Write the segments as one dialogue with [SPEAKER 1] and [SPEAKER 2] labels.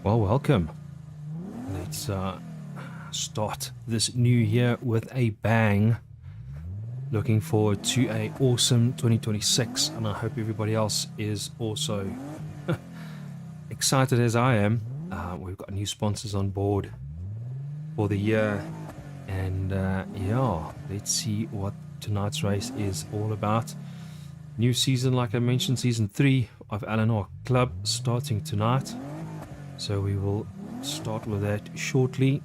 [SPEAKER 1] Well, welcome. Let's start this new year with a bang. Looking forward to a awesome 2026, and I hope everybody else is also excited as I am. We've got new sponsors on board for the year, and yeah, let's see what tonight's race is all about. New season, like I mentioned, season 3 of LNR Club starting tonight. So we will start with that shortly.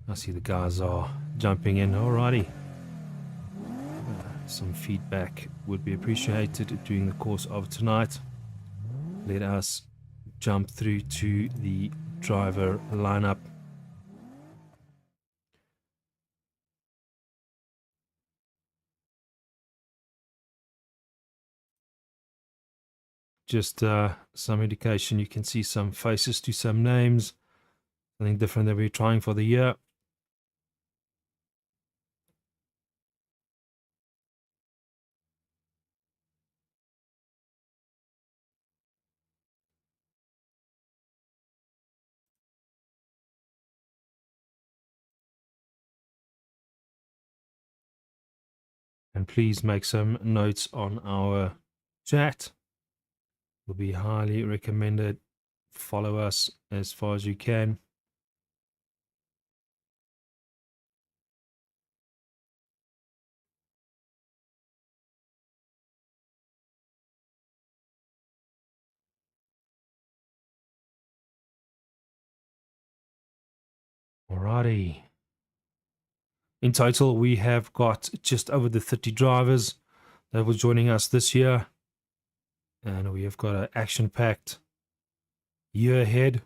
[SPEAKER 1] I see the guys are jumping in. Alrighty. Some feedback would be appreciated during the course of tonight. Let us jump through to the driver lineup. Just some indication, you can see some faces to some names. Something different that we're trying for the year. And please make some notes on our chat. Will be highly recommended. Follow us as far as you can. Alrighty. In total, we have got just over the 30 drivers that were joining us this year. And we have got an action-packed year ahead.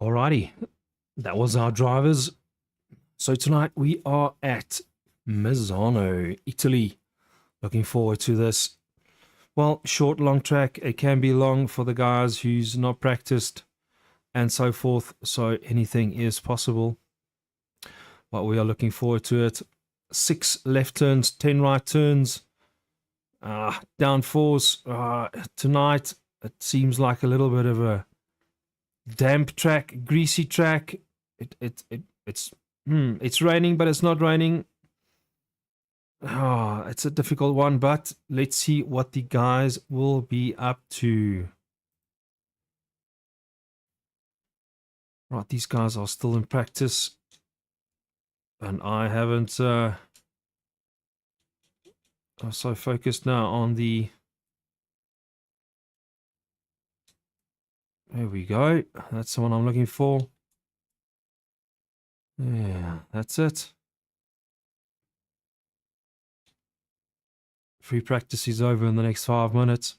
[SPEAKER 1] Alrighty. That was our drivers. So tonight we are at Misano, Italy. Looking forward to this. Well, short, long track. It can be long for the guys who's not practiced and so forth. So anything is possible. But we are looking forward to it. 6 left turns, 10 right turns. Downforce. Tonight, it seems like a little bit of a damp track, greasy track. It's raining, but it's not raining. It's a difficult one, but let's see what the guys will be up to. Right, these guys are still in practice, and I haven't. I'm so focused now on the. There we go. That's the one I'm looking for. Yeah, that's it. Free practice is over in the next 5 minutes.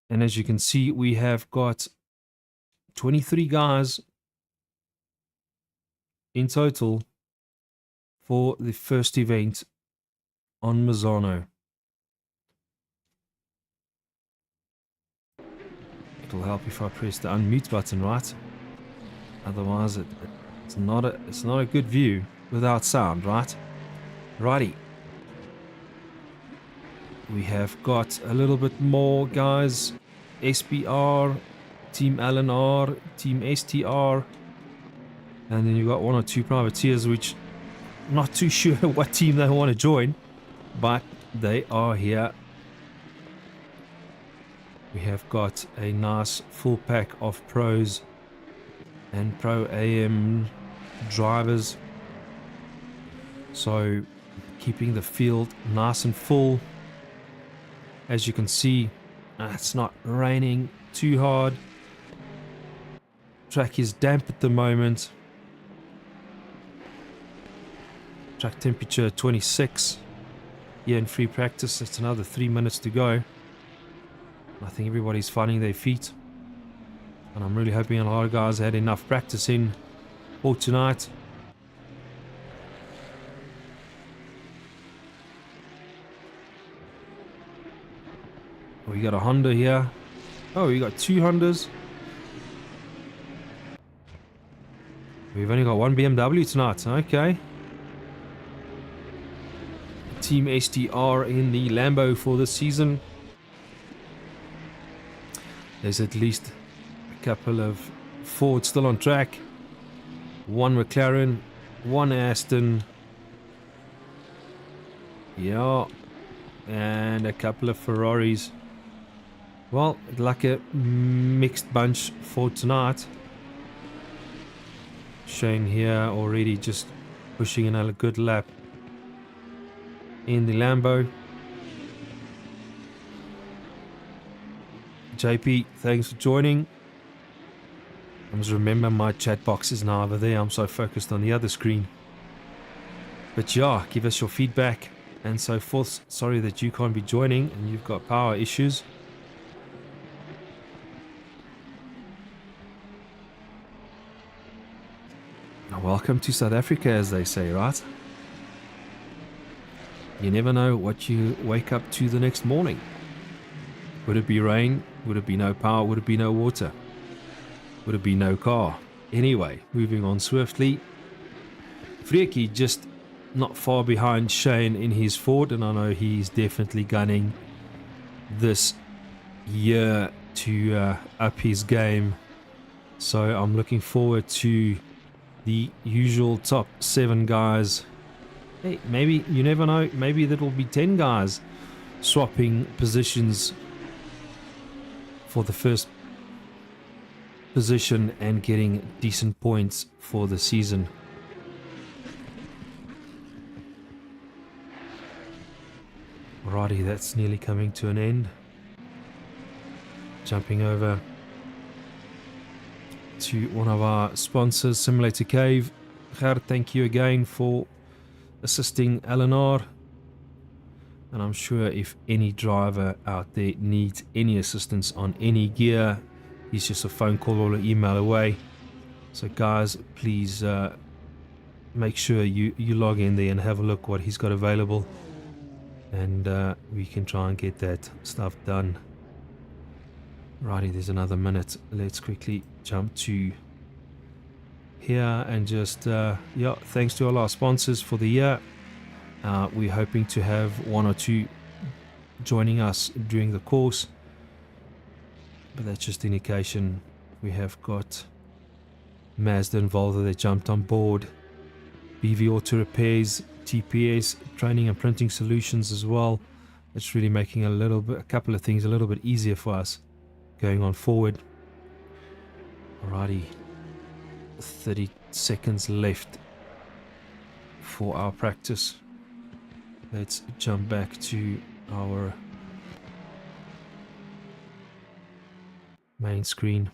[SPEAKER 1] And as you can see, we have got 23 guys in total for the first event on Misano. It'll help if I press the unmute button, right? Otherwise, it's not a good view without sound, right? Righty. We have got a little bit more guys. SBR, Team LNR, Team STR. And then you've got 1 or 2 privateers, which I'm not too sure what team they want to join. But they are here. We have got a nice full pack of pros and pro AM drivers. So keeping the field nice and full. As you can see, it's not raining too hard. Track is damp at the moment. Track temperature 26. Here in free practice, it's another 3 minutes to go. I think everybody's finding their feet. And I'm really hoping a lot of guys had enough practice in for tonight. We got a Honda here. Oh, we got 2 Hondas. We've only got 1 BMW tonight. Okay. Team STR in the Lambo for this season. There's at least a couple of Fords still on track. 1 McLaren, 1 Aston. Yeah. And a couple of Ferraris. Well, like a mixed bunch for tonight. Shane here already just pushing another good lap in the Lambo. JP, thanks for joining. I must remember my chat box is now over there. I'm so focused on the other screen. But yeah, give us your feedback and so forth. Sorry that you can't be joining and you've got power issues. Welcome to South Africa, as they say, right? You never know what you wake up to the next morning. Would it be rain? Would it be no power? Would it be no water? Would it be no car? Anyway, moving on swiftly. Freekie just not far behind Shane in his Ford, and I know he's definitely gunning this year to up his game. So I'm looking forward to the usual top 7 guys. Hey, maybe, you never know, maybe that'll be 10 guys swapping positions for the first position and getting decent points for the season. Alrighty, that's nearly coming to an end. Jumping over to one of our sponsors, Simulator Cave. Gert, thank you again for assisting LNR. And I'm sure if any driver out there needs any assistance on any gear, he's just a phone call or an email away. So guys, please make sure you log in there and have a look what he's got available. And we can try and get that stuff done. Righty, there's another minute. Let's quickly jump to here and just yeah, thanks to all our sponsors for the year. We're hoping to have 1 or 2 joining us during the course, but that's just indication. We have got Mazda and Volvo that jumped on board, BV Auto Repairs, TPS Training and Printing Solutions as well. It's really making a couple of things a little bit easier for us going on forward. Alrighty, 30 seconds left for our practice. Let's jump back to our main screen.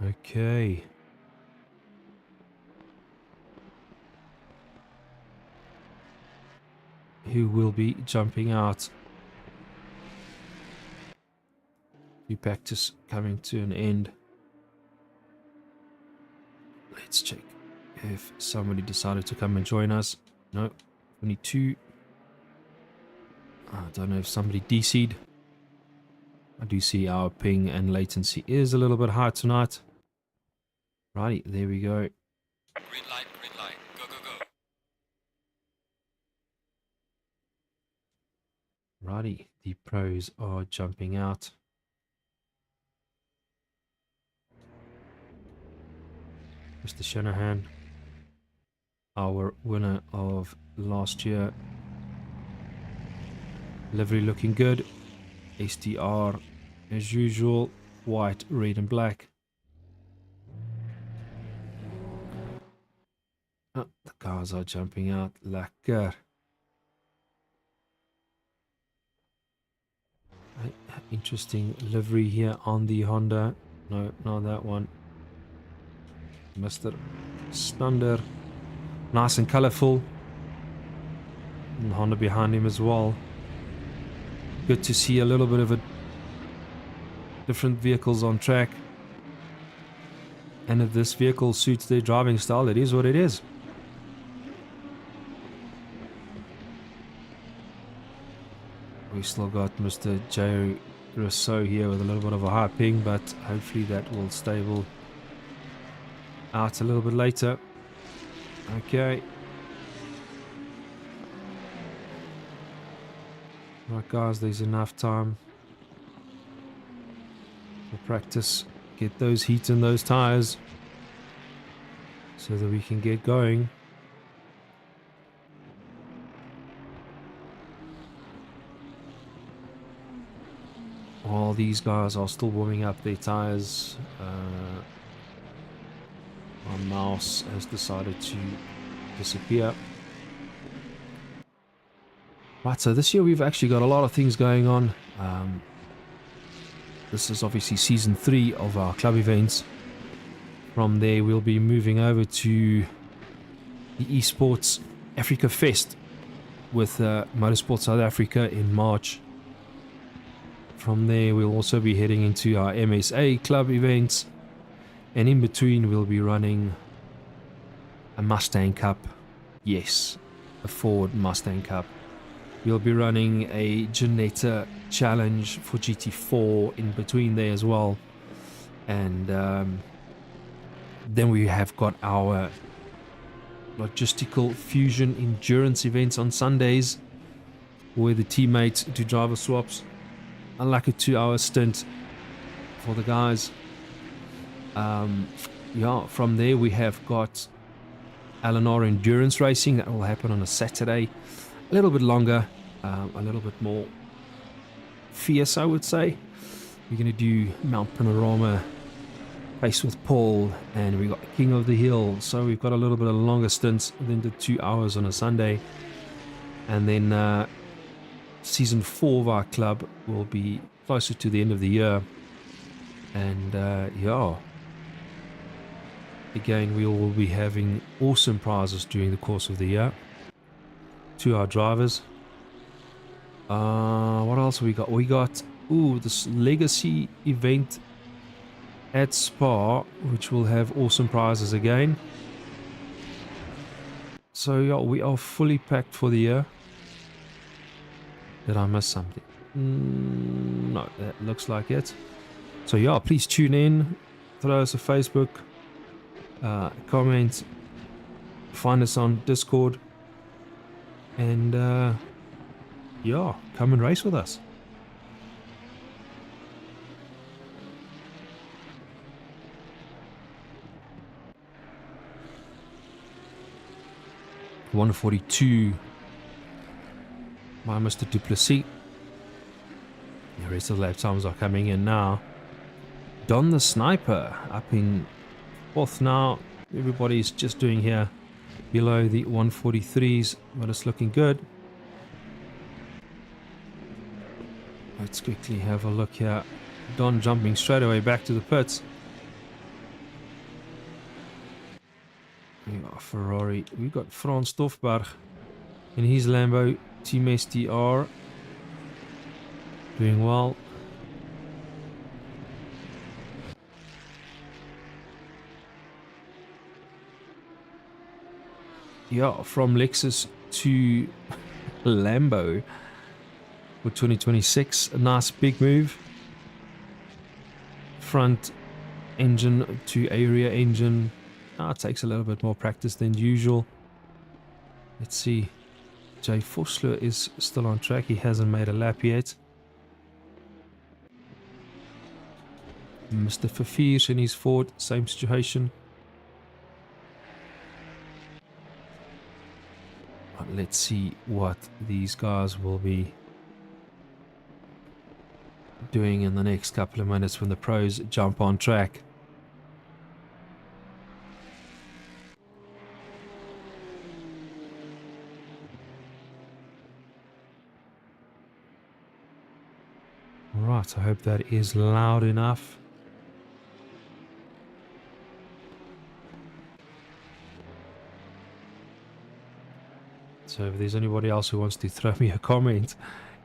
[SPEAKER 1] Okay. Who will be jumping out? The practice coming to an end. Let's check if somebody decided to come and join us. No, only 2. I don't know if somebody DC'd. I do see our ping and latency is a little bit high tonight. Righty, there we go.
[SPEAKER 2] Green light, go, go, go.
[SPEAKER 1] Righty, the pros are jumping out. Mr. Shanahan, our winner of last year. Livery looking good. STR as usual, white, red and black. Oh, the cars are jumping out. Lekker. Interesting livery here on the Honda. No, not that one. Mr. Stunder. Nice and colourful. And Honda behind him as well. Good to see a little bit of a different vehicles on track. And if this vehicle suits their driving style, it is what it is. We still got Mr. J. Rousseau here with a little bit of a high ping, but hopefully that will stable out a little bit later. Okay. Right guys, there's enough time for practice. Get those heat in those tires so that we can get going. While these guys are still warming up their tires, my mouse has decided to disappear. Right, so this year we've actually got a lot of things going on. This is obviously season 3 of our club events. From there we'll be moving over to the Esports Africa Fest with Motorsport South Africa in March. From there we'll also be heading into our MSA club events, and in between we'll be running a Mustang Cup. Yes, a Ford Mustang Cup. We'll be running a Janetta Challenge for GT4 in between there as well. And then we have got our logistical fusion endurance events on Sundays, where the teammates do driver swaps. Unlike a 2-hour stint for the guys. Yeah, from there we have got LNR endurance racing that will happen on a Saturday. A little bit longer, a little bit more fierce, I would say. We're going to do Mount Panorama race with Paul, and we got King of the Hill. So we've got a little bit of longer stints than the 2 hours on a Sunday. And then season 4 of our club will be closer to the end of the year. And yeah, again, we will be having awesome prizes during the course of the year to our drivers. What else have we got? We got this legacy event at Spa, which will have awesome prizes again. So yeah, we are fully packed for the year. Did I miss something? No, that looks like it. So yeah, please tune in, throw us a Facebook, comment, find us on Discord, and yeah, come and race with us. .142 by Mr. Duplessis. The rest of the lap times are coming in now. Don the Sniper up in 4th now. Everybody's just doing here below the 143s, but it's looking good. Let's quickly have a look here. Don jumping straight away back to the pits. We got Ferrari. We got Frans Stoffberg in his Lambo Team STR. Doing well. Yeah, from Lexus to Lambo for 2026. A nice big move. Front engine to area engine. It takes a little bit more practice than usual. Let's see. Jay Vosloo is still on track. He hasn't made a lap yet. Mr. Fafirs in his Ford, same situation. But let's see what these guys will be doing in the next couple of minutes when the pros jump on track. Right, I hope that is loud enough. So if there's anybody else who wants to throw me a comment,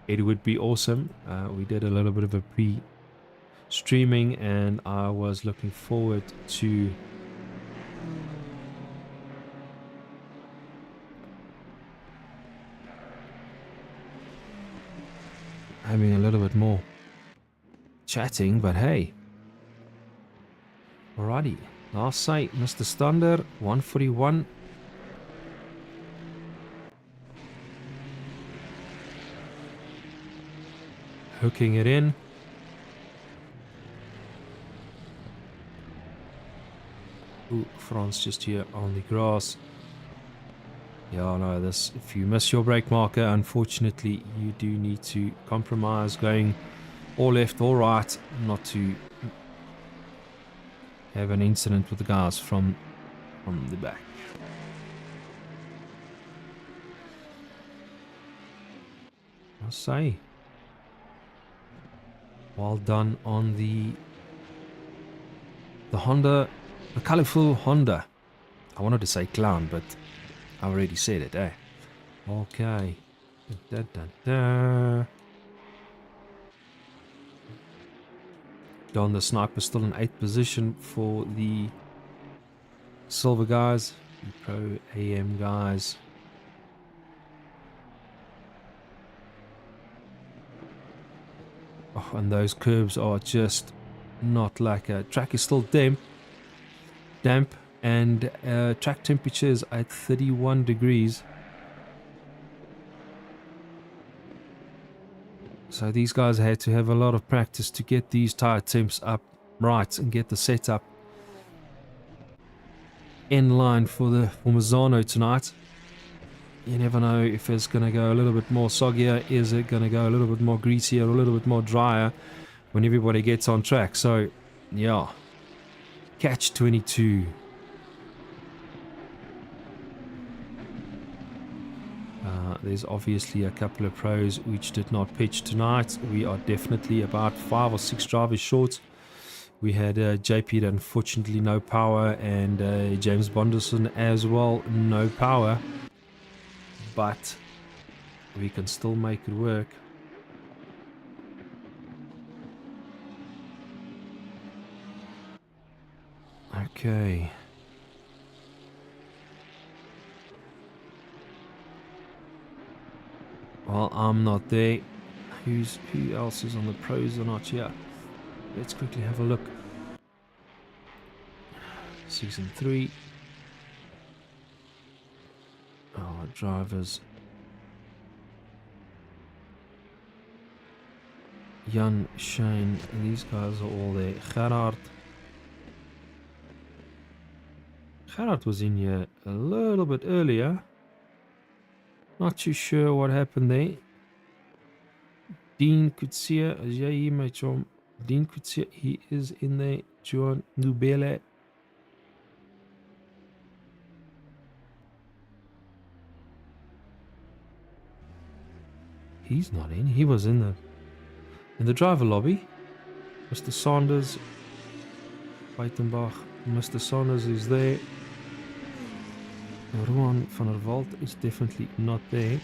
[SPEAKER 1] it would be awesome. We did a little bit of a pre-streaming, and I was looking forward to having a little bit more chatting, but hey. Alrighty. Last sight, Mr. Stander, 141. Hooking it in. Ooh, Franz just here on the grass. Yeah, no, this, if you miss your brake marker, unfortunately, you do need to compromise going or left or right, not to have an incident with the guys from the back. I'll say, well done on the Honda, the colorful Honda. I wanted to say clown, but I already said it, eh? Okay. Da, da, da. Don the sniper still in 8th position for the silver guys, the pro AM guys. Oh, and those curves are just not like a track is still damp, and track temperatures at 31 degrees. So these guys had to have a lot of practice to get these tire temps up right and get the setup in line for Mazzano tonight. You never know if it's going to go a little bit more soggier, is it going to go a little bit more greasier, or a little bit more drier when everybody gets on track. So yeah, catch 22. There's obviously a couple of pros which did not pitch tonight. We are definitely about 5 or 6 drivers short. We had JP, unfortunately no power, and James Bonderson as well, no power. But we can still make it work. Okay. Well, I'm not there. Who else is on the pros or not? Yeah. Let's quickly have a look. Season 3. Our drivers. Jan, Shane, these guys are all there. Gerard was in here a little bit earlier. Not too sure what happened there. Dean Kutsia, Dean Kutsia, he is in there. Juan Nubele. He's not in. He was in the driver lobby. Mr. Saunders, Weitenbach. Mr. Saunders is there. Ruan van der Walt is definitely not there.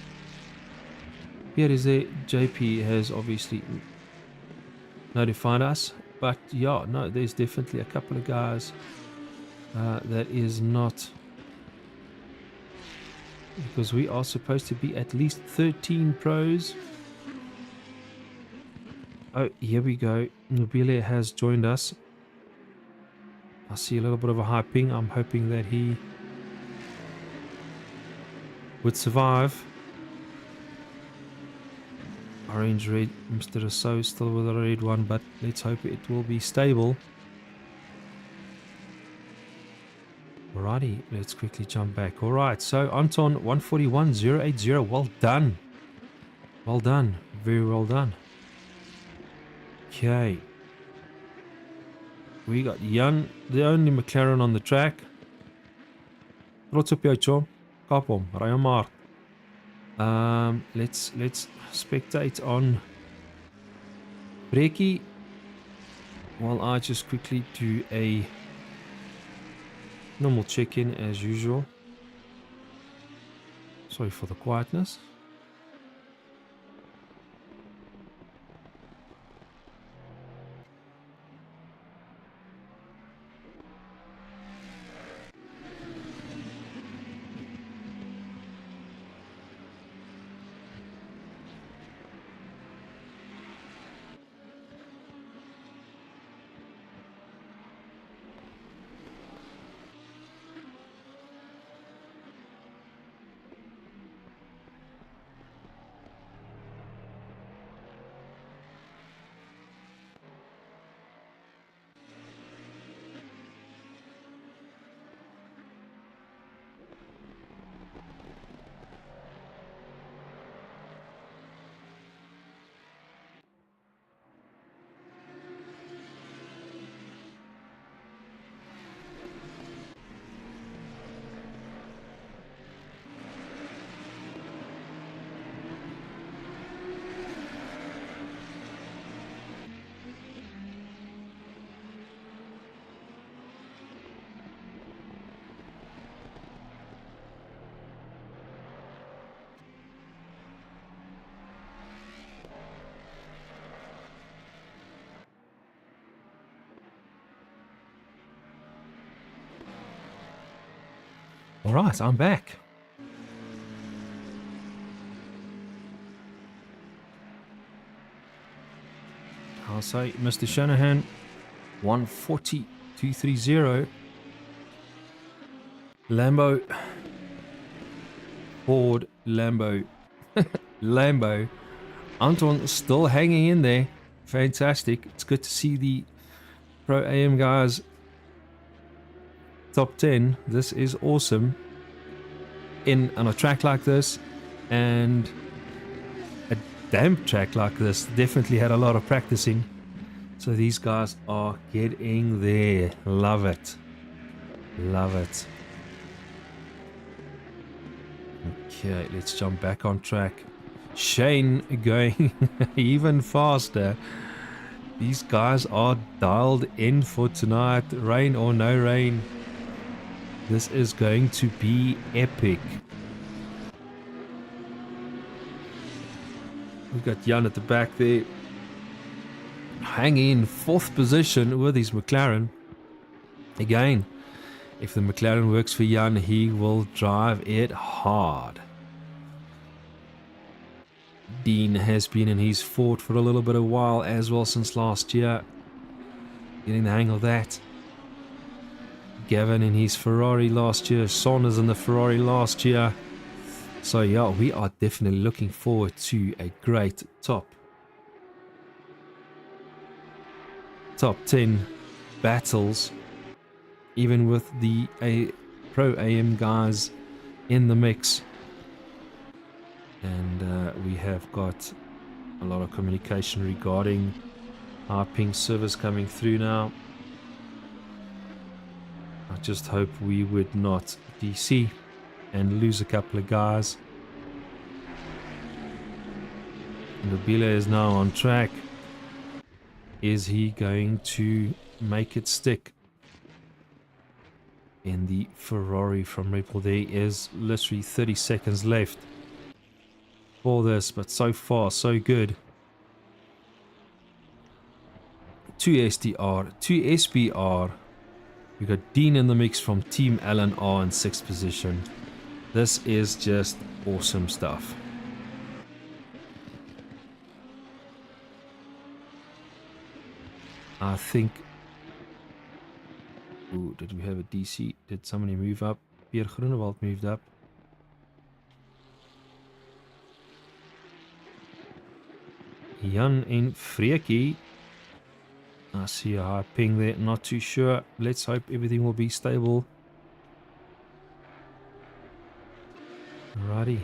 [SPEAKER 1] Here is there. JP has obviously notified us. But yeah, no, there's definitely a couple of guys that is not. Because we are supposed to be at least 13 pros. Oh, here we go. Nubile has joined us. I see a little bit of a high ping. I'm hoping that he would survive. Orange red, Mr. Rousseau still with a red one, but let's hope it will be stable. Alrighty, let's quickly jump back. Alright, so Anton 141080. Well done. Well done. Very well done. Okay. We got Jan, the only McLaren on the track. Trots op jou, chom. Kap hom, ry hom maar. Let's spectate on Breaky while I just quickly do a normal check-in as usual. Sorry for the quietness. right, I'm back. I'll say Mr. Shanahan, 140,230. Lambo. Ford, Lambo. Lambo. Anton still hanging in there. Fantastic. It's good to see the Pro AM guys top 10. This is awesome. On a track like this and a damp track like this, definitely had a lot of practicing. So these guys are getting there. Love it. Love it. Okay, let's jump back on track. Shane going even faster. These guys are dialed in for tonight, rain or no rain. This is going to be epic. We've got Jan at the back there, hanging in 4th position with his McLaren. Again, if the McLaren works for Jan, he will drive it hard. Dean has been in his Ford for a little bit of while as well since last year. Getting the hang of that. Gavin in his Ferrari last year. Saunders in the Ferrari last year. So yeah, we are definitely looking forward to a great top 10 battles. Even with the Pro AM guys in the mix. And we have got a lot of communication regarding our ping service coming through now. I just hope we would not DC and lose a couple of guys. Nobile is now on track. Is he going to make it stick? In the Ferrari from Red Bull, there is literally 30 seconds left for this, but so far so good. 2 SDR, 2 SBR. We got Dean in the mix from Team LNR in 6th position. This is just awesome stuff. I think. Ooh, did we have a DC? Did somebody move up? Pierre Groenewald moved up. Jan en Freekie. I see a high ping there. Not too sure. Let's hope everything will be stable. Alrighty.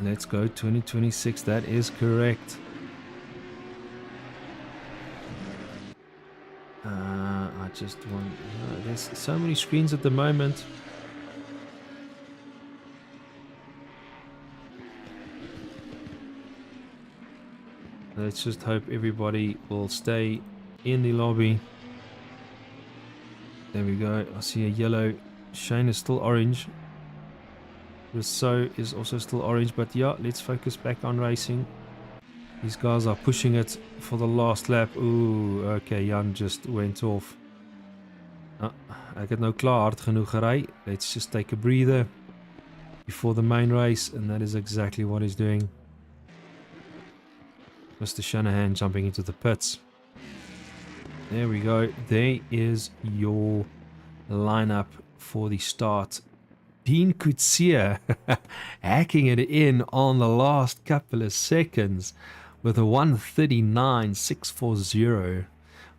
[SPEAKER 1] Let's go 2026. That is correct. I just want... there's so many screens at the moment. Let's just hope everybody will stay in the lobby. There we go. I see a yellow. Shane is still orange. Rousseau is also still orange. But yeah, let's focus back on racing. These guys are pushing it for the last lap. Ooh, okay, Jan just went off. Ek het nou klaar hard genoeg gery. Let's just take a breather before the main race, and that is exactly what he's doing. Mr. Shanahan jumping into the pits. There we go. There is your lineup for the start. Dean Coetzee hacking it in on the last couple of seconds with a 1:39.640.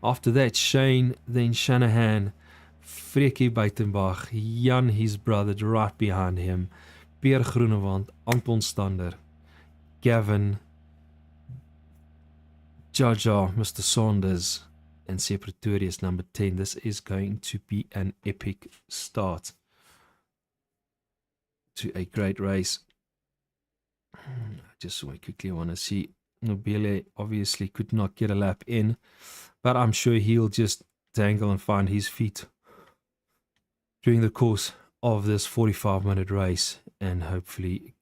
[SPEAKER 1] After that, Shane, then Shanahan, Freekie Buitenbach, Jan, his brother, right behind him, Pierre Groenewald, Anton Stander, Gavin, Jaja, Mr. Saunders, and Pretorius number 10. This is going to be an epic start to a great race. I just quickly want to see. Nobile obviously could not get a lap in, but I'm sure he'll just dangle and find his feet during the course of this 45-minute race, and hopefully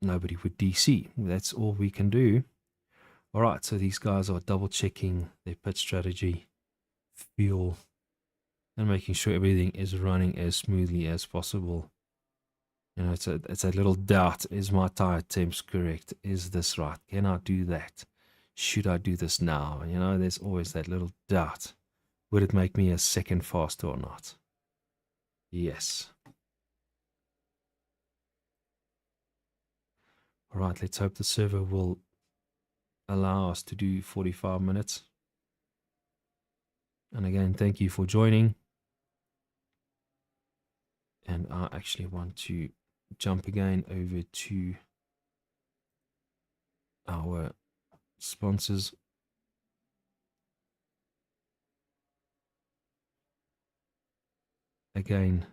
[SPEAKER 1] nobody would DC. That's all we can do. All right, so these guys are double checking their pit strategy, fuel, and making sure everything is running as smoothly as possible. You know, it's a little doubt. Is my tire temps correct? Is this right? Can I do that? Should I do this now? You know, there's always that little doubt. Would it make me a second faster or not? Yes. All right, let's hope the server will allow us to do 45 minutes. And again, thank you for joining. And I actually want to jump again over to our sponsors. Again,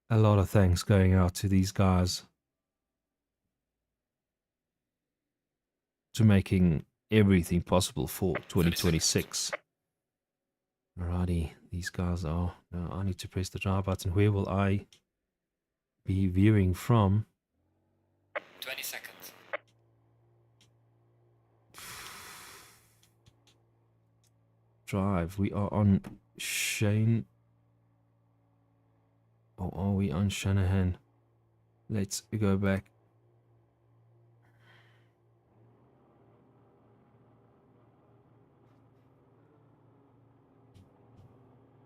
[SPEAKER 1] a lot of thanks going out to these guys to making everything possible for 2026. Alrighty, these guys are... Now I need to press the drive button. Where will I be viewing from?
[SPEAKER 2] 20 seconds.
[SPEAKER 1] Drive. We are on Shane. Or are we on Shanahan? Let's go back.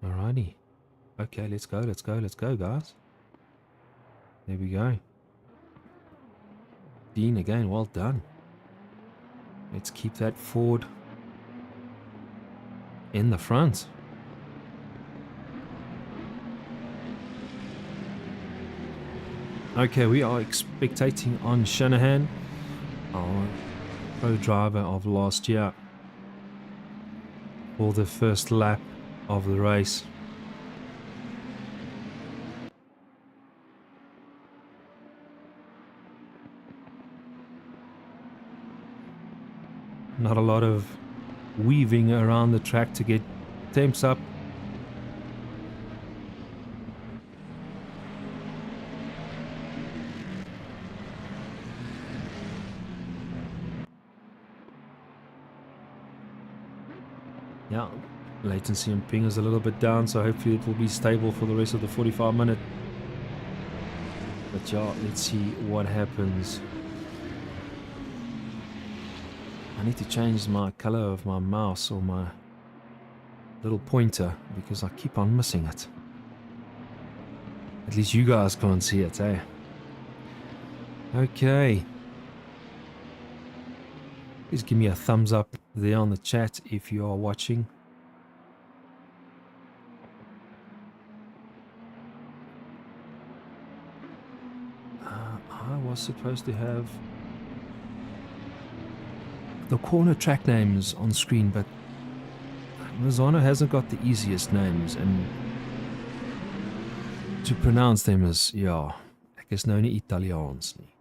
[SPEAKER 1] Alrighty. Okay, let's go, guys. There we go. Dean again, well done. Let's keep that Ford in the front. Okay, we are expectating on Shanahan, our pro driver of last year, for the first lap of the race. Not a lot of weaving around the track to get temps up. Yeah, latency and ping is a little bit down, so hopefully it will be stable for the rest of the 45 minute. But yeah, let's see what happens. I need to change my color of my mouse or my little pointer because I keep on missing it. At least you guys can't see it, eh? Okay. Please give me a thumbs up there on the chat if you are watching. I was supposed to have the corner track names on screen, but Mazzano hasn't got the easiest names, and to pronounce them is, ja, ek is nou nie Italiaans nie.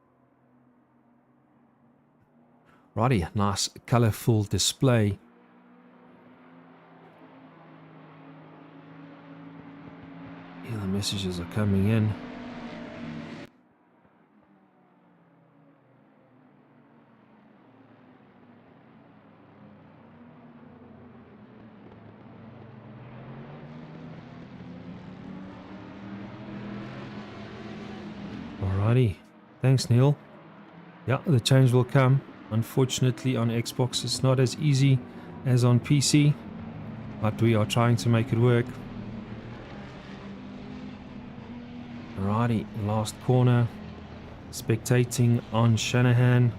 [SPEAKER 1] Righty, nice colourful display. Yeah, the messages are coming in. Alrighty, thanks Neil. Yeah, the change will come. Unfortunately on Xbox it's not as easy as on PC, but we are trying to make it work. Alrighty, last corner. Spectating on Shanahan.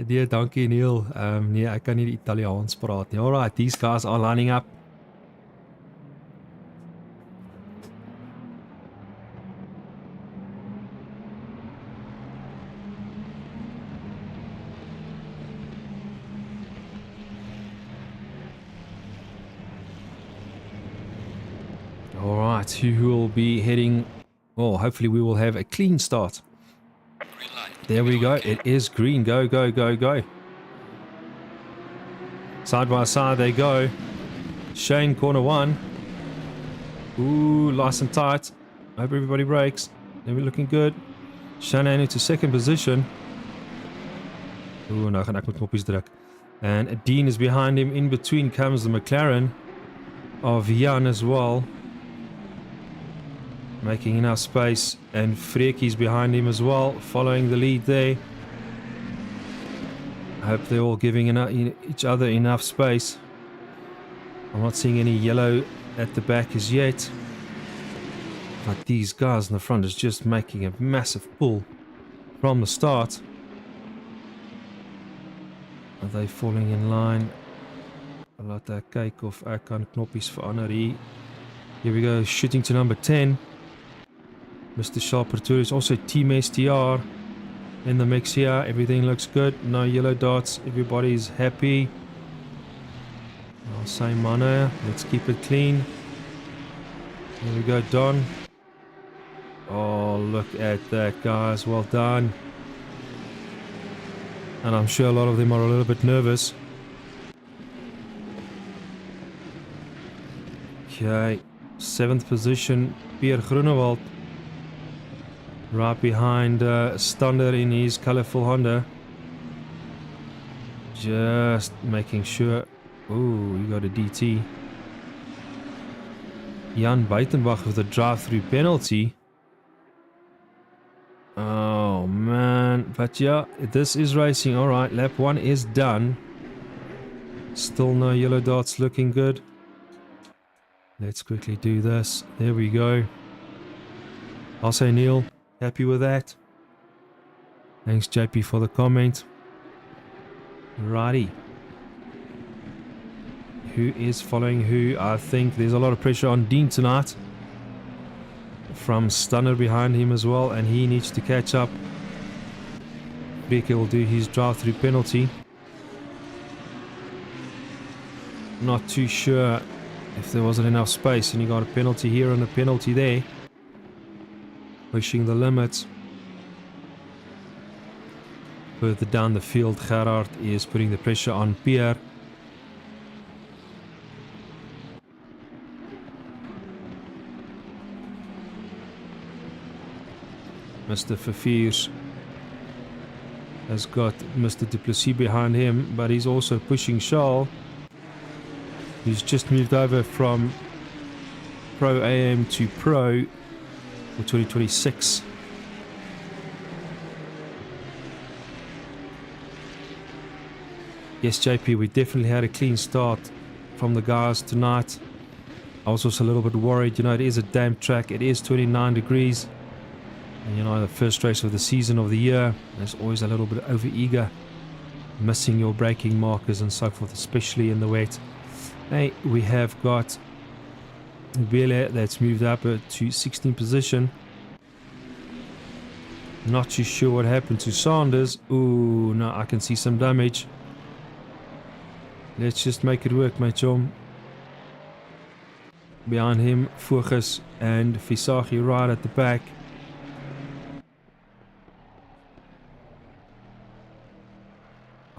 [SPEAKER 1] Nee, dankie Neil. Nee, ek kan nie die Italiaans praat nie. Alright, these guys are lining up. Alright, who will be heading... Oh, hopefully we will have a clean start.
[SPEAKER 2] Green light.
[SPEAKER 1] There we go. It is green. Go, go, go, go. Side by side they go. Shane, corner one. Ooh, nice and tight. Hope everybody brakes. They're looking good. Shanahan into second position. Oeh, nou gaan ek met knoppies druk. And Dean is behind him. In between comes the McLaren of Jan as well. Making enough space. And Freeki's behind him as well. Following the lead there. I hope they're all giving each other enough space. I'm not seeing any yellow at the back as yet. But these guys in the front is just making a massive pull from the start. Are they falling in line? Laat ek kyk of ek kan knoppies verander hier. Here we go, shooting to number 10. Mr. Sharper is also Team STR in the mix here. Everything looks good. No yellow dots. Everybody's happy. Same manner. Let's keep it clean. Here we go, Don. Oh, look at that, guys. Well done. And I'm sure a lot of them are a little bit nervous. Okay, 7th position, Pierre Groenewald. Right behind Stander in his colourful Honda. Just making sure. Ooh, you got a DT. Jan Buitenbach with a drive-through penalty. Oh man, but yeah, this is racing. Alright, lap 1 is done. Still no yellow dots, looking good. Let's quickly do this. There we go. I'll say Neil, happy with that. Thanks JP for the comment. Righty. Who is following who? I think there's a lot of pressure on Dean tonight. From Stunner behind him as well, and he needs to catch up. Becker will do his drive-through penalty. Not too sure if there wasn't enough space, and you got a penalty here and a penalty there. Pushing the limits. Further down the field, Gerard is putting the pressure on Pierre. Mr. Verviers has got Mr. Duplessis behind him, but he's also pushing Charles, who's just moved over from Pro AM to Pro for 2026. Yes, JP, we definitely had a clean start from the guys tonight. I was also a little bit worried. You know, it is a damp track. It is 29 degrees. And you know, the first race of the season of the year, there's always a little bit over-eager, missing your braking markers and so forth, especially in the wet. Hey, we have got Bele that's moved up to 16th position. Not too sure what happened to Sanders. Ooh, no, I can see some damage. Let's just make it work, my chum. Behind him, Furgus and Visagi right at the back.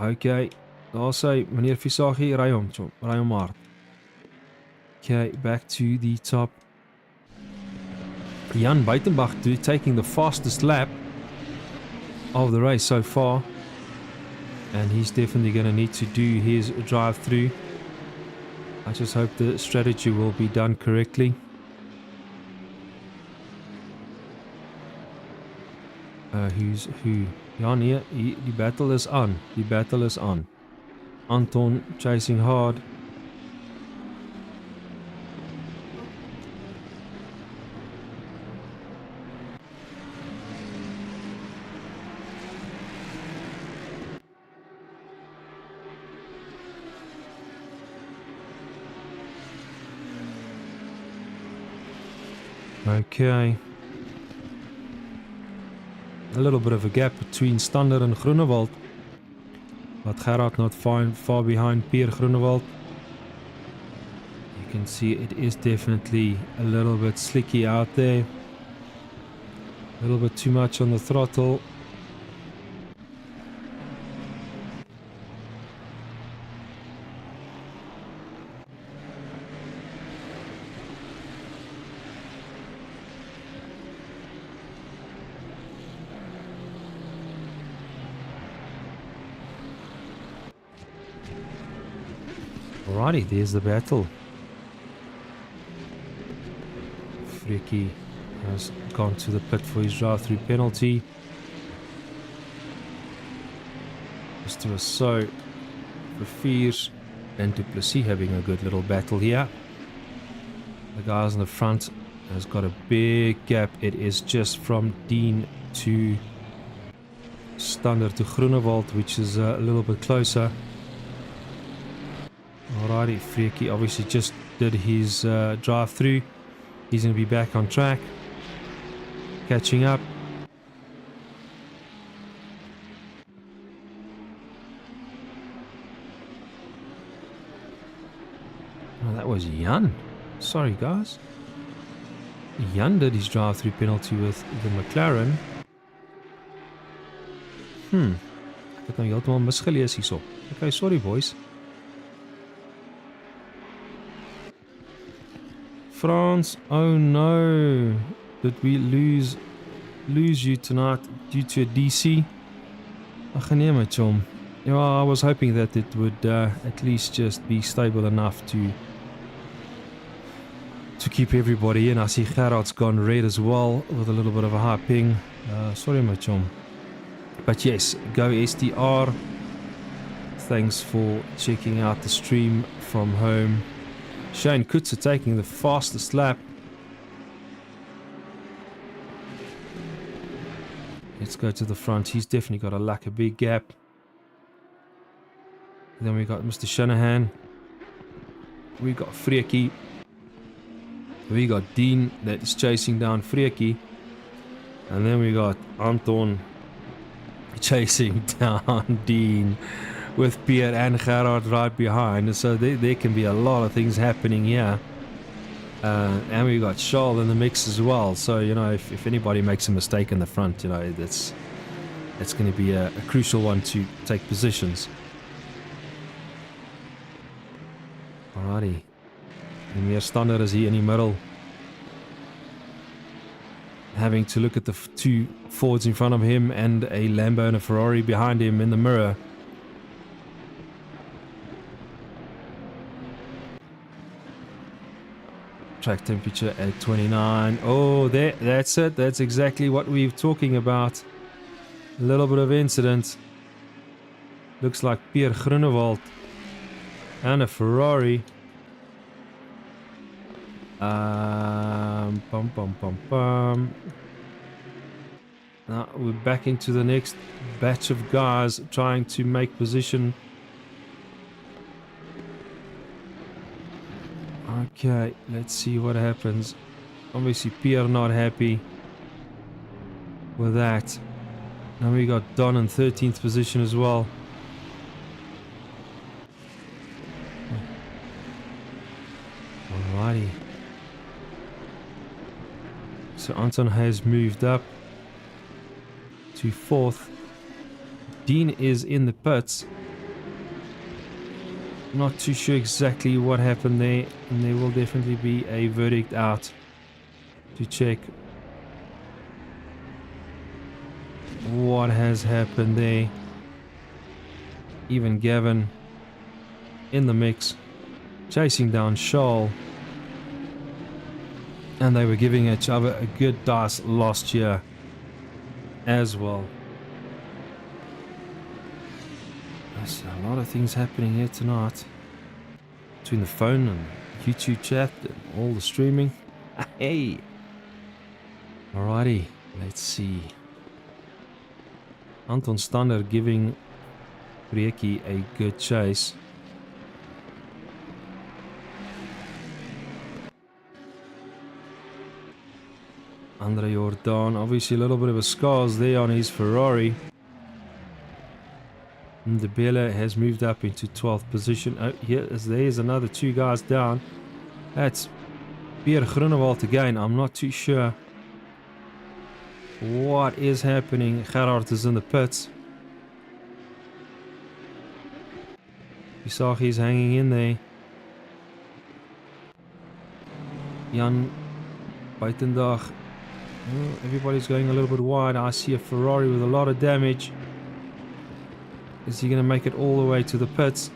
[SPEAKER 1] Okay, I'll say, meneer Visagi, ry hom, chom, ry hom hard. Okay, back to the top. Jan Buitenbach taking the fastest lap of the race so far. And he's definitely going to need to do his drive through. I just hope the strategy will be done correctly. Who's who? Ja nee, die battle is on. Die battle is on. Anton chasing hard. Okay. A little bit of a gap between Stander and Groenewald. But Gerard not far behind Pierre Groenewald. You can see it is definitely a little bit slicky out there. A little bit too much on the throttle. Alrighty, there's the battle. Freaky has gone to the pit for his drive-through penalty. Mr. So, Verviers and Duplessis having a good little battle here. The guys in the front has got a big gap. It is just from Dean to Standard to Groenewald, which is a little bit closer. Alrighty, Freaky obviously just did his drive-through. He's going to be back on track. Catching up. Oh, that was Jan. Sorry, guys. Jan did his drive-through penalty with the McLaren. Ek het nou heeltemal misgelees hierso. Okay, sorry boys. France, oh no. Did we lose you tonight due to a DC? Ach nee my chom. Yeah, I was hoping that it would at least just be stable enough to keep everybody in. I see Gerard's gone red as well with a little bit of a high ping. Sorry my chom. But yes, go SDR. Thanks for checking out the stream from home. Shane Kutzer taking the fastest lap. Let's go to the front. He's definitely got a big gap. Then we got Mr. Shanahan. We got Freaky. We got Dean that is chasing down Freaky. And then we got Anton chasing down Dean with Pierre and Gerard right behind. So there can be a lot of things happening here. And we got Charles in the mix as well. So, you know, if anybody makes a mistake in the front, you know, that's going to be a crucial one to take positions. Alrighty. En meer Standard is hier in die middel. Having to look at the two Fords in front of him and a Lambo and a Ferrari behind him in the mirror. Track temperature at 29. Oh, that's it. That's exactly what we're talking about. A little bit of incident. Looks like Pierre Groenewald and a Ferrari. Now we're back into the next batch of guys trying to make position. Okay, let's see what happens. Obviously Pierre not happy with that. Now we got Don in 13th position as well. Alrighty. So Anton has moved up to 4th. Dean is in the pits. Not too sure exactly what happened there, and there will definitely be a verdict out to check what has happened there. Even Gavin in the mix, chasing down Charles. And they were giving each other a good dice last year as well. There's a lot of things happening here tonight. Between the phone and YouTube chat and all the streaming. Hey! Alrighty, let's see. Anton Standard giving Rieki a good chase. Andre Jordan, obviously a little bit of a scars there on his Ferrari. And De Belle has moved up into 12th position. Oh, there's another two guys down. That's Pierre Groenewald again. I'm not too sure what is happening. Gerard is in the pits. Visagi is hanging in there. Jan Buitendag. Oh, everybody's going a little bit wide. I see a Ferrari with a lot of damage. Is he going to make it all the way to the pits?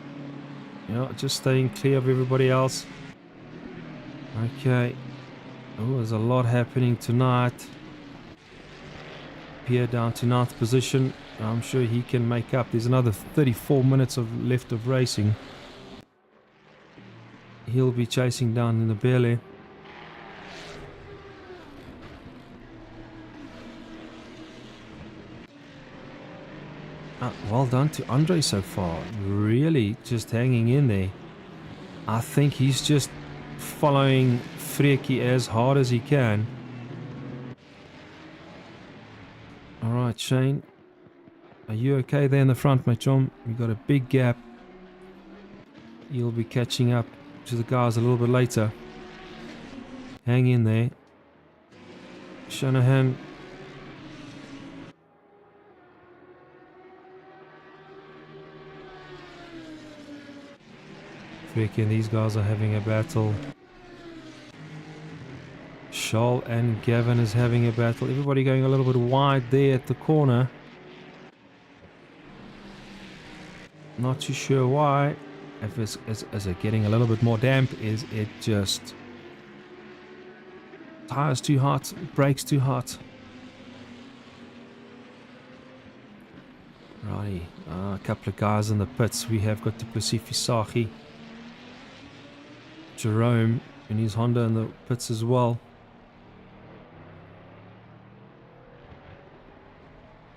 [SPEAKER 1] Yeah, just staying clear of everybody else. Okay. Oh, there's a lot happening tonight. Pierre down to 9th position. I'm sure he can make up. There's another 34 minutes left of racing. He'll be chasing down in the belly. Well done to Andre so far. Really just hanging in there. I think he's just following Freki as hard as he can. Alright, Shane. Are you okay there in the front, my chum? We've got a big gap. You'll be catching up to the guys a little bit later. Hang in there. Shanahan. Freki and these guys are having a battle. Charles and Gavin is having a battle. Everybody going a little bit wide there at the corner. Not too sure why. If it's, is it getting a little bit more damp? Is it just tires too hot? Brakes too hot? Righty. A couple of guys in the pits. We have got Duplessis Fisagi. Jerome and his Honda in the pits as well.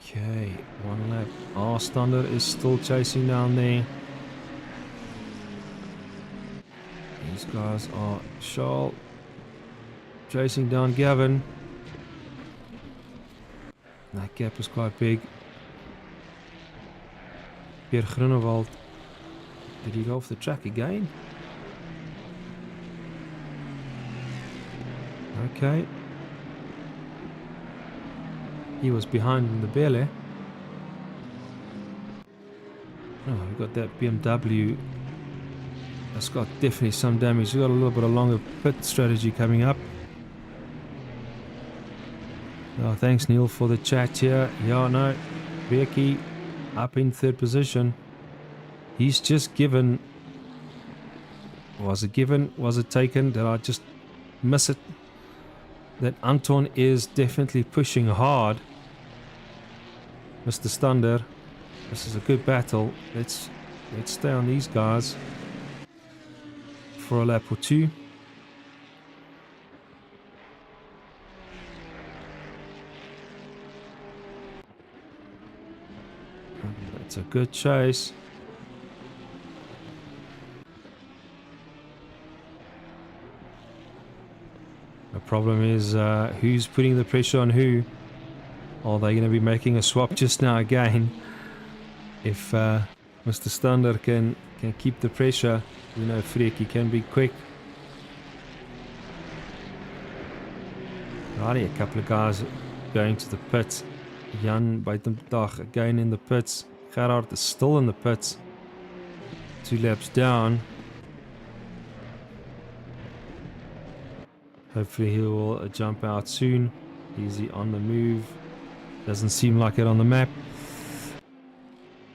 [SPEAKER 1] Okay, one lap. Oh, Standard is still chasing down there. These guys are Charles chasing down Gavin. That gap is quite big. Pierre Grunewald. Did he go off the track again? Okay. He was behind in the belly. Oh, we've got that BMW. That's got definitely some damage. We've got a little bit of longer pit strategy coming up. Oh, thanks Neil for the chat here. Yeah, no. Becky up in 3rd position. He's just given. Was it given? Was it taken? Did I just miss it? That Anton is definitely pushing hard. Mr. Stander. This is a good battle. Let's stay on these guys for a lap or two. That's a good chase. The problem is who's putting the pressure on who. Are they going to be making a swap just now again? If Mr. Stander can keep the pressure, we know Freki can be quick. Righty, a couple of guys going to the pits. Jan Buitendag again in the pits. Gerard is still in the pits. 2 laps down. Hopefully he will jump out soon. Easy on the move. Doesn't seem like it on the map.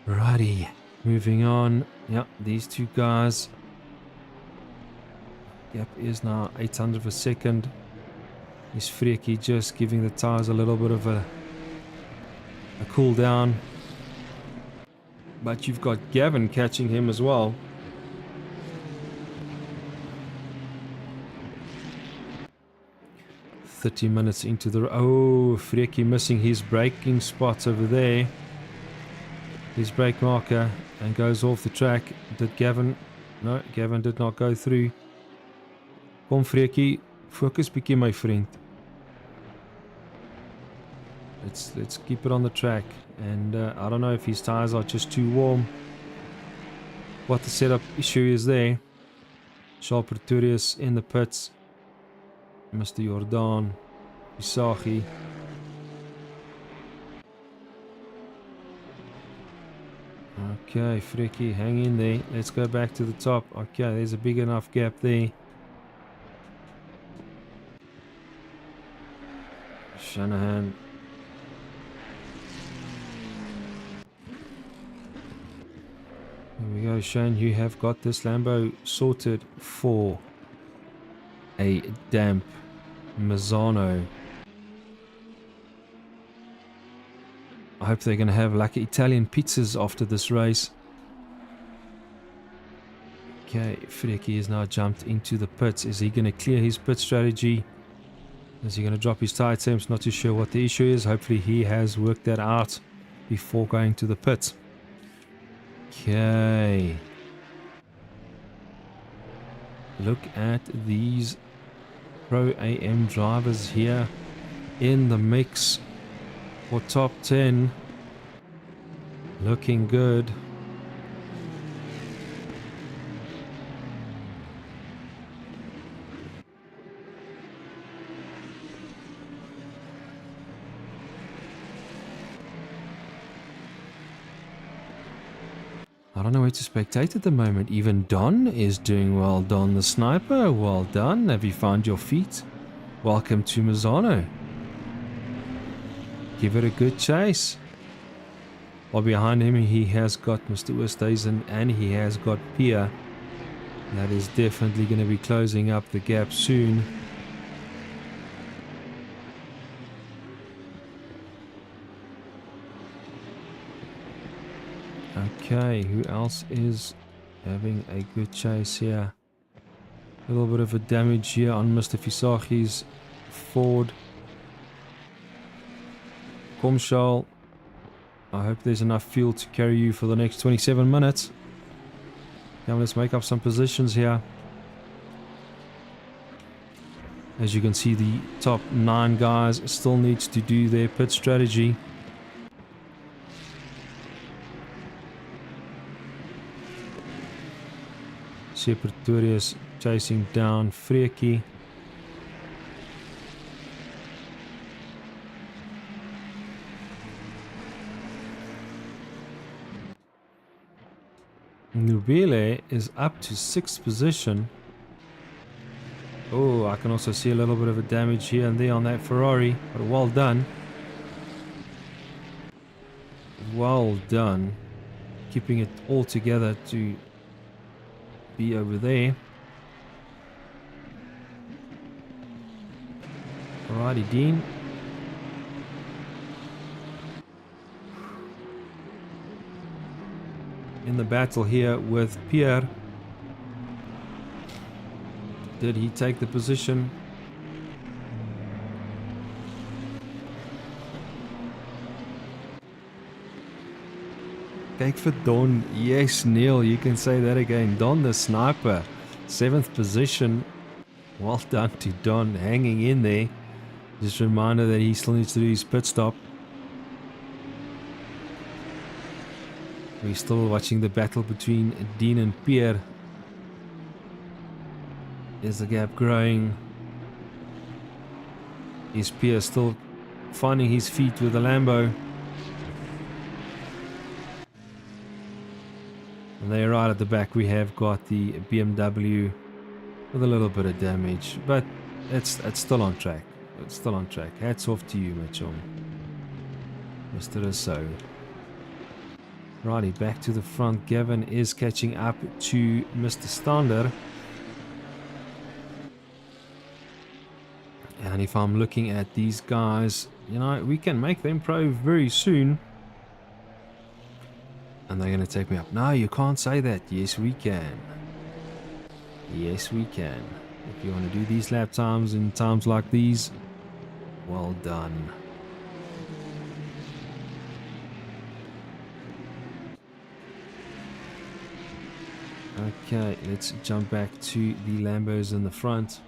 [SPEAKER 1] Righty, moving on. Yep, these two guys. Gap is now 800 of a second. Is Freki just giving the tires a little bit of a cool down. But you've got Gavin catching him as well. "30 minutes into the... Oh, Freki missing his braking spot over there. His brake marker, and goes off the track. Did Gavin... No, Gavin did not go through. Kom Freki, focus bietjie my vriend. Let's keep it on the track. And I don't know if his tires are just too warm. What the setup issue is there. Charles Pretorius in the pits. Mr. Jordan, Isagi. Okay, Freki, hang in there. Let's go back to the top. Okay, there's a big enough gap there. Shanahan. There we go, Shane. You have got this Lambo sorted for a damp Mazzano. I hope they're going to have like Italian pizzas after this race. Okay, Freki has now jumped into the pits. Is he going to clear his pit strategy? Is he going to drop his tire temps? Not too sure what the issue is. Hopefully he has worked that out before going to the pits. Okay. Look at these Pro AM drivers here in the mix for top 10. Looking good. I don't know where to spectate at the moment. Even Don is doing well. Don the sniper, well done. Have you found your feet? Welcome to Mazzano. Give it a good chase. While behind him he has got Mr. Westhuizen and he has got Pia. That is definitely going to be closing up the gap soon. Okay, who else is having a good chase here? A little bit of a damage here on Mr. Fisagi's Ford. Comshal, I hope there's enough fuel to carry you for the next 27 minutes. Now let's make up some positions here. As you can see, the top 9 guys still need to do their pit strategy. Pretorius chasing down Freki. Nubile is up to 6th position. Oh, I can also see a little bit of a damage here and there on that Ferrari, but well done. Well done. Keeping it all together to be over there. Alrighty, Dean. In the battle here with Pierre. Did he take the position? Kijk vir Don. Yes, Neil, you can say that again. Don the sniper. 7th position. Well done to Don, hanging in there. Just a reminder that he still needs to do his pit stop. We're still watching the battle between Dean and Pierre. Is the gap growing? Is Pierre still finding his feet with the Lambo? And there right at the back we have got the BMW with a little bit of damage, but it's still on track. It's still on track. Hats off to you, Mitchell. Mr. Rousseau. Righty, back to the front. Gavin is catching up to Mr. Stander. And if I'm looking at these guys, you know, we can make them pro very soon. And they're going to take me up. No, you can't say that. Yes, we can. Yes, we can. If you want to do these lap times in times like these, well done. Okay, let's jump back to the Lambos in the front.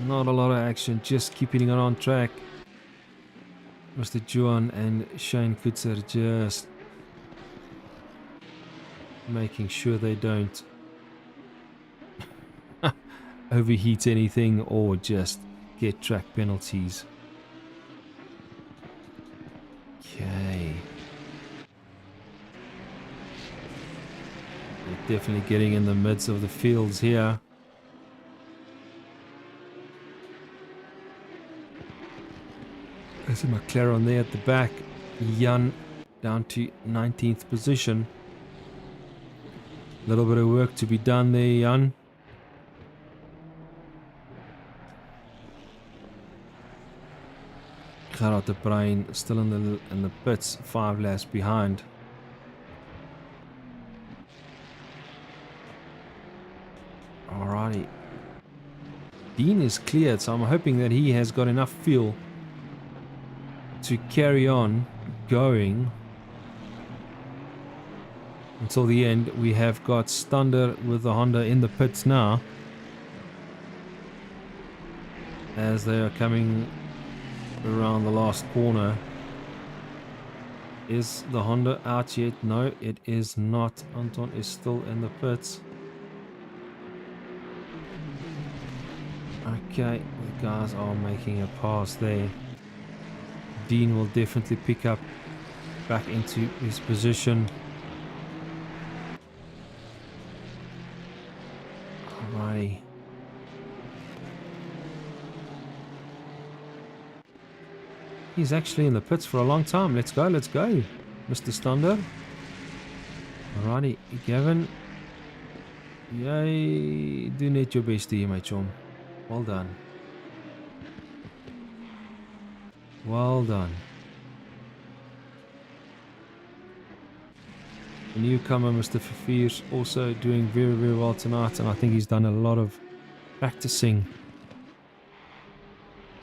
[SPEAKER 1] Not a lot of action, just keeping it on track. Mr. Juan and Shane Kutzer just making sure they don't overheat anything or just get track penalties. Okay. They're definitely getting in the midst of the fields here. There's a McLaren there at the back. Jan down to 19th position. A little bit of work to be done there, Jan. Gerard de Bruin still in the pits, 5 laps behind. Alrighty. Dean is cleared, so I'm hoping that he has got enough fuel to carry on going until the end. We have got Stander with the Honda in the pits now, as they are coming around the last corner. Is the Honda out yet? No, it is not. Anton is still in the pits. Okay, the guys are making a pass there. Dean will definitely pick up back into his position. Alrighty. He's actually in the pits for a long time. Let's go, Mr. Stander. Alrighty, Gavin. Yay, do net your best here, my chum. Well done. Well done. The newcomer, Mr. Fafir's also doing very, very well tonight, and I think he's done a lot of practicing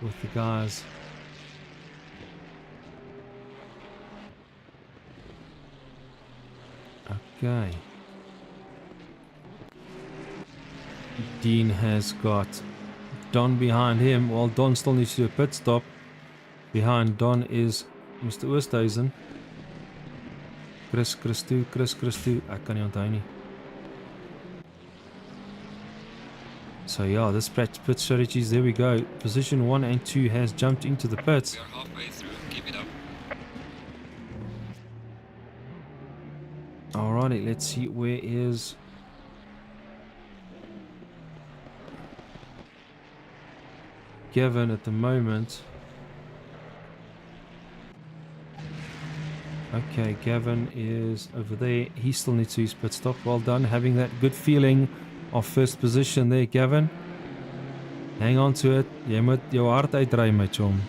[SPEAKER 1] with the guys. Okay. Dean has got Don behind him. Well, Don still needs to do a pit stop. Behind Don is Mr. Oosthuizen. Chris toe. Ek kan nie onthou nie. So yeah, this pit strategies, there we go. Position 1 and 2 has jumped into the pits.
[SPEAKER 2] We are halfway through. Keep it up.
[SPEAKER 1] Alrighty, let's see, where is Gavin at the moment? Okay, Gavin is over there. He still needs to use pit stop. Well done, having that good feeling of first position there, Gavin. Hang on to it. Jy moet jou hart uitdry, my chum.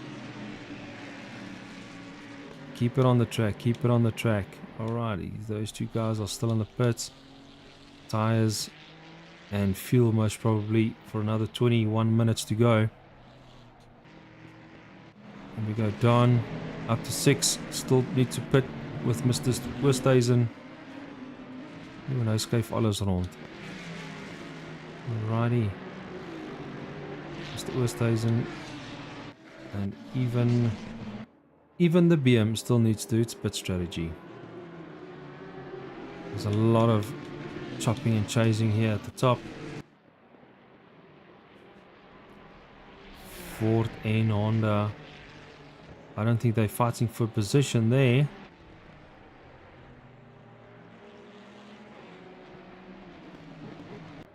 [SPEAKER 1] Keep it on the track, keep it on the track. Alrighty, those two guys are still in the pits. Tires and fuel most probably for another 21 minutes to go. And we go Don up to 6. Still need to pit with Mr. Oosthuizen. Nou skuif alles rond. Alrighty. Mr. Oosthuizen. And even the BM still needs to do its pit strategy. There's a lot of chopping and chasing here at the top. Ford and Honda. I don't think they're fighting for position there.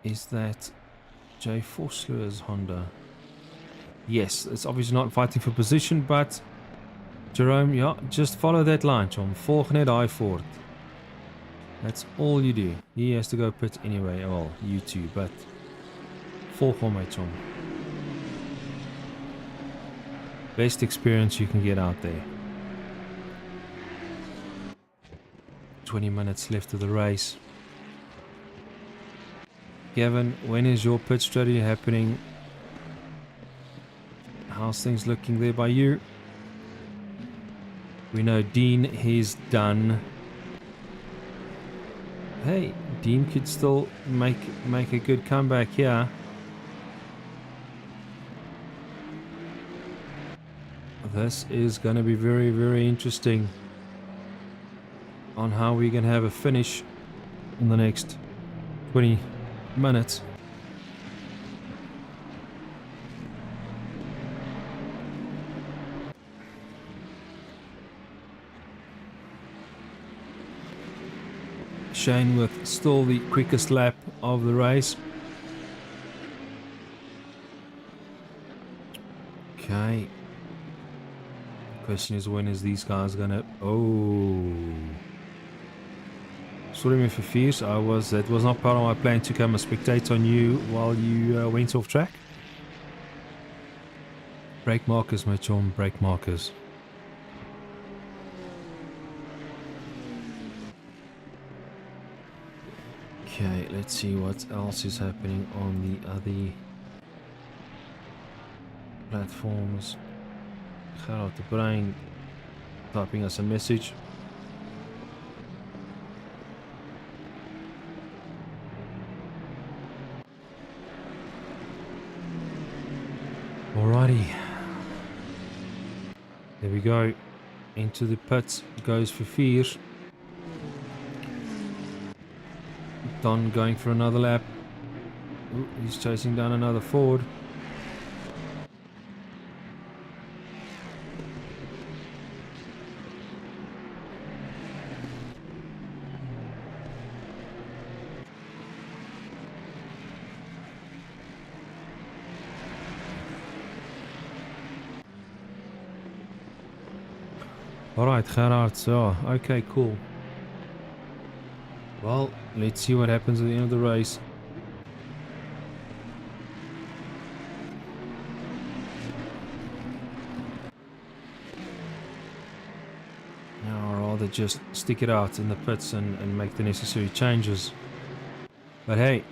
[SPEAKER 1] Is that Jay Vosloo's Honda? Yes, it's obviously not fighting for position, but Jerome, yeah, just follow that line, chum. Volg net daai Ford. That's all you do. He has to go pit anyway. Well, you too, but volg hom, my chum. Best experience you can get out there. 20 minutes left of the race. Gavin, when is your pit strategy happening? How's things looking there by you? We know Dean, he's done. Hey, Dean could still make a good comeback here. This is going to be very, very interesting on how we can have a finish in the next 20 minutes. Shane with still the quickest lap of the race. Okay. Question is, when is these guys gonna... Oh. Sorry me for fears. That was not part of my plan to come and spectate on you while you went off track. Brake markers, my chum, brake markers. Okay, let's see what else is happening on the other platforms. Gerard de Bruin typing us a message. Alrighty. There we go. Into the pits goes for fear. Don going for another lap. Ooh, he's chasing down another Ford. Alright, Gerard. So, okay, cool. Well, let's see what happens at the end of the race. Now, I'd rather just stick it out in the pits and make the necessary changes. But hey,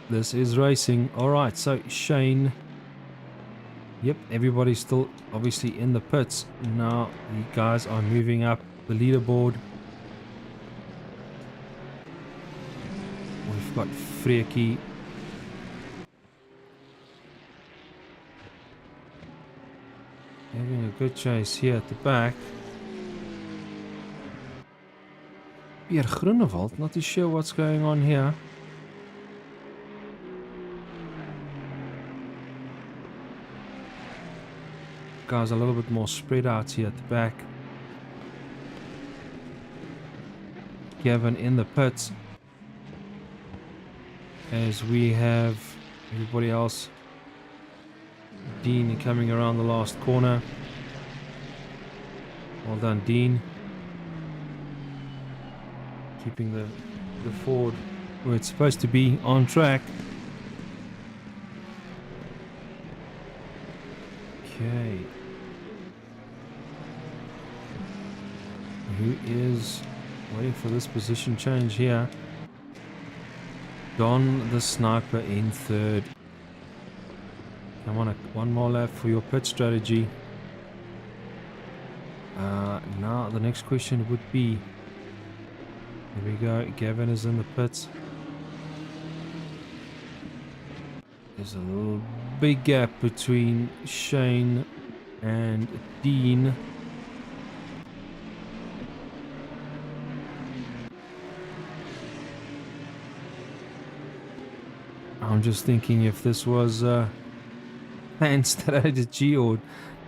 [SPEAKER 1] this is racing. Alright, so Shane. Yep, everybody's still obviously in the pits. Now, the guys are moving up the leaderboard. We've got Freaky. Having a good chase here at the back. Pierre Groenewald, not too sure what's going on here. Guys a little bit more spread out here at the back. Gavin in the pits. As we have everybody else. Dean coming around the last corner. Well done, Dean. Keeping the Ford where it's supposed to be, on track. Okay. Who is waiting for this position change here? Don the Sniper in third. Come on, one more lap for your pit strategy. Now the next question would be, here we go, Gavin is in the pits. There's a little big gap between Shane and Dean. I'm just thinking if this was planned strategy, or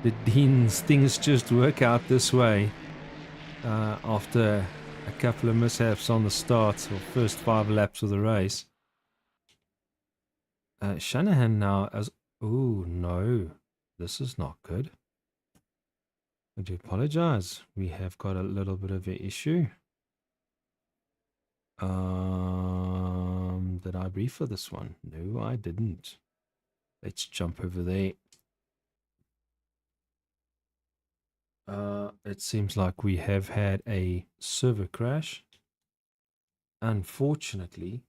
[SPEAKER 1] did Dean's things just work out this way after a couple of mishaps on the start or first 5 laps of the race. Shanahan now as... Oh no, this is not good. I do apologize. We have got a little bit of an issue. Did I brief for this one? No, I didn't. Let's jump over there. It seems like we have had a server crash. Unfortunately.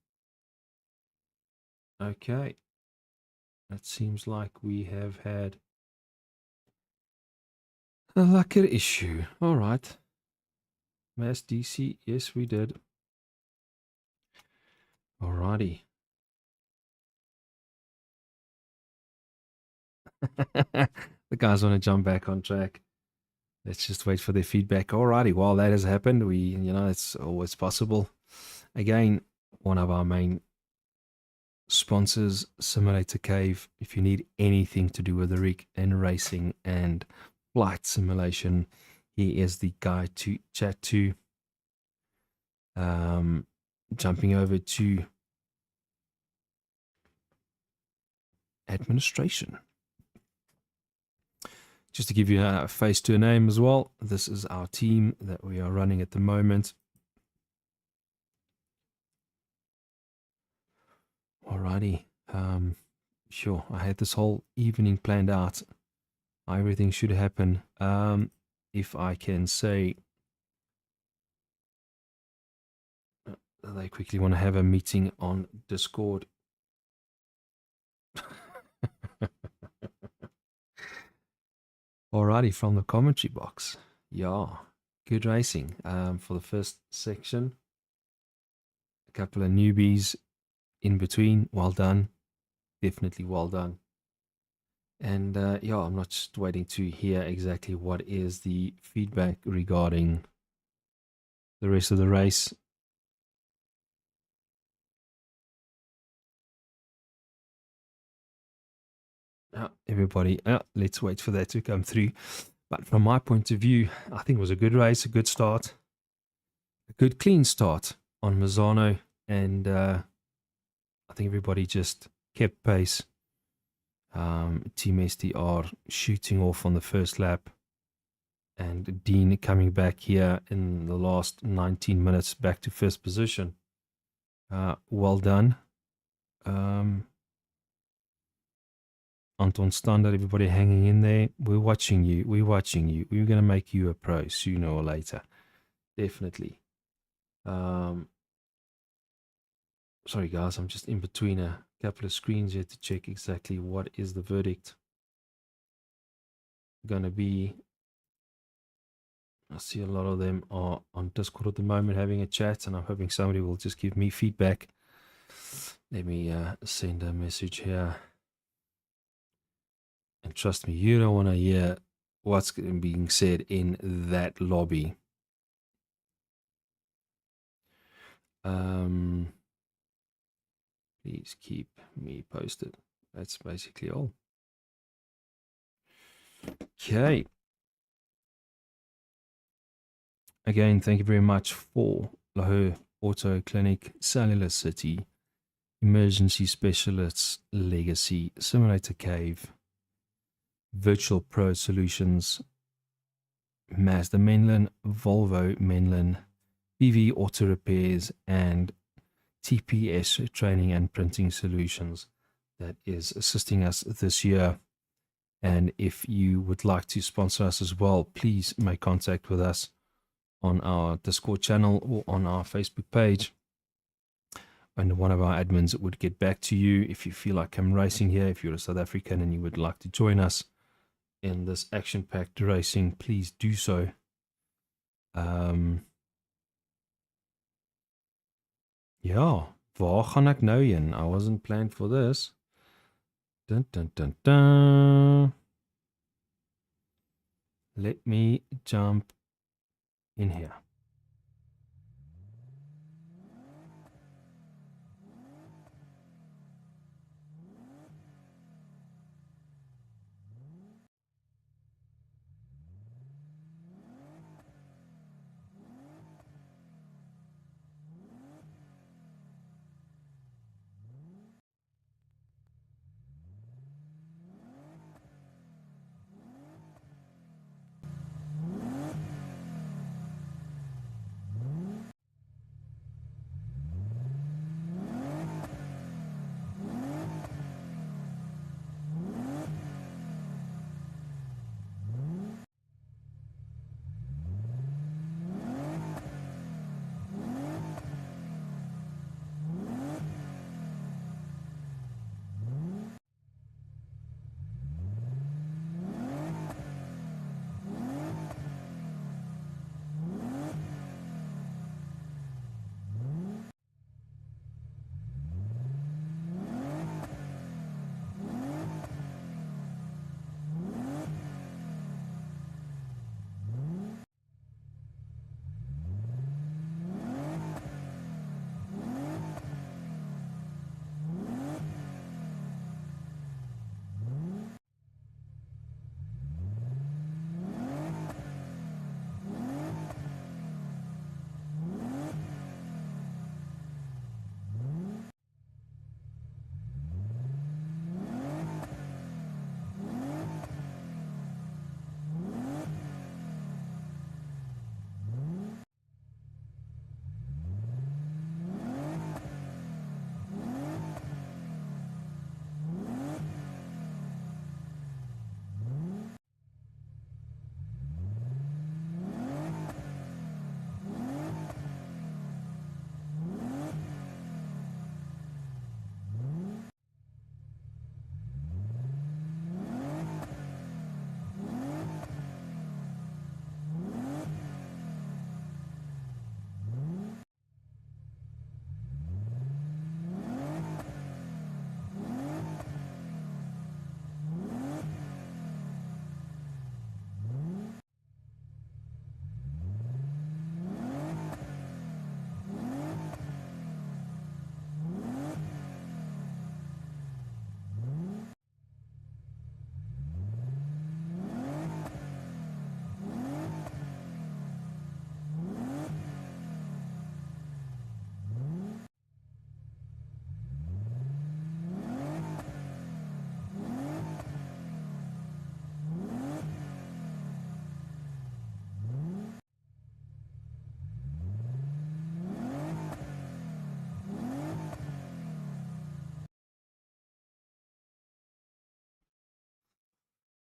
[SPEAKER 1] Okay. It seems like we have had a lacquer issue. All right. Mass DC. Yes, we did. Alrighty. The guys want to jump back on track. Let's just wait for their feedback. Alrighty, while that has happened, it's always possible. Again, one of our main sponsors, Simulator Cave. If you need anything to do with the rig and racing and flight simulation, he is the guy to chat to. Jumping over to administration. Just to give you a face to a name as well, this is our team that we are running at the moment. Alrighty. Sure, I had this whole evening planned out. Everything should happen. If I can say, they quickly want to have a meeting on Discord. Alrighty, from the commentary box. Yeah, good racing. For the first section, a couple of newbies in between. Well done. Definitely well done. And yeah, I'm not just waiting to hear exactly what is the feedback regarding the rest of the race. Everybody, let's wait for that to come through. But from my point of view, I think it was a good race, a good start, a good clean start on Mazzano. And I think everybody just kept pace. Team STR shooting off on the first lap, and Dean coming back here in the last 19 minutes back to first position. Well done. Anton Standard, everybody hanging in there. We're watching you. We're watching you. We're going to make you a pro sooner or later. Definitely. Sorry, guys. I'm just in between a couple of screens here to check exactly what is the verdict going to be. I see a lot of them are on Discord at the moment having a chat, and I'm hoping somebody will just give me feedback. Let me send a message here. And trust me, you don't want to hear what's being said in that lobby. Please keep me posted. That's basically all. Okay. Again, thank you very much for Lahore Auto Clinic, Cellular City, Emergency Specialists, Legacy, Simulator Cave, Virtual Pro Solutions, Mazda Menlin, Volvo Menlin, BV Auto Repairs, and TPS Training and Printing Solutions that is assisting us this year. And if you would like to sponsor us as well, please make contact with us on our Discord channel or on our Facebook page. And one of our admins would get back to you if you feel like I'm racing here. If you're a South African and you would like to join us in this action-packed racing, please do so. Ja, waar gaan ek nou heen? I wasn't planned for this. Dun, dun, dun, dun. Let me jump in here.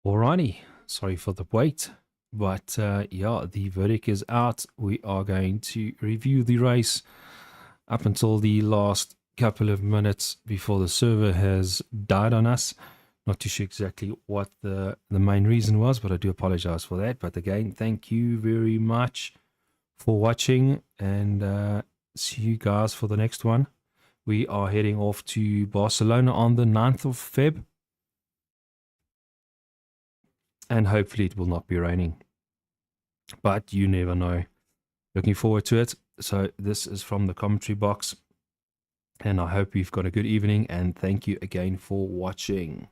[SPEAKER 1] Alrighty, sorry for the wait, but yeah, the verdict is out. We are going to review the race up until the last couple of minutes before the server has died on us. Not too sure exactly what the main reason was, but I do apologize for that. But again, thank you very much for watching, and see you guys for the next one. We are heading off to Barcelona on the 9th of Feb, and hopefully it will not be raining, but you never know. Looking forward to it. So this is from the commentary box, and I hope you've got a good evening, and thank you again for watching.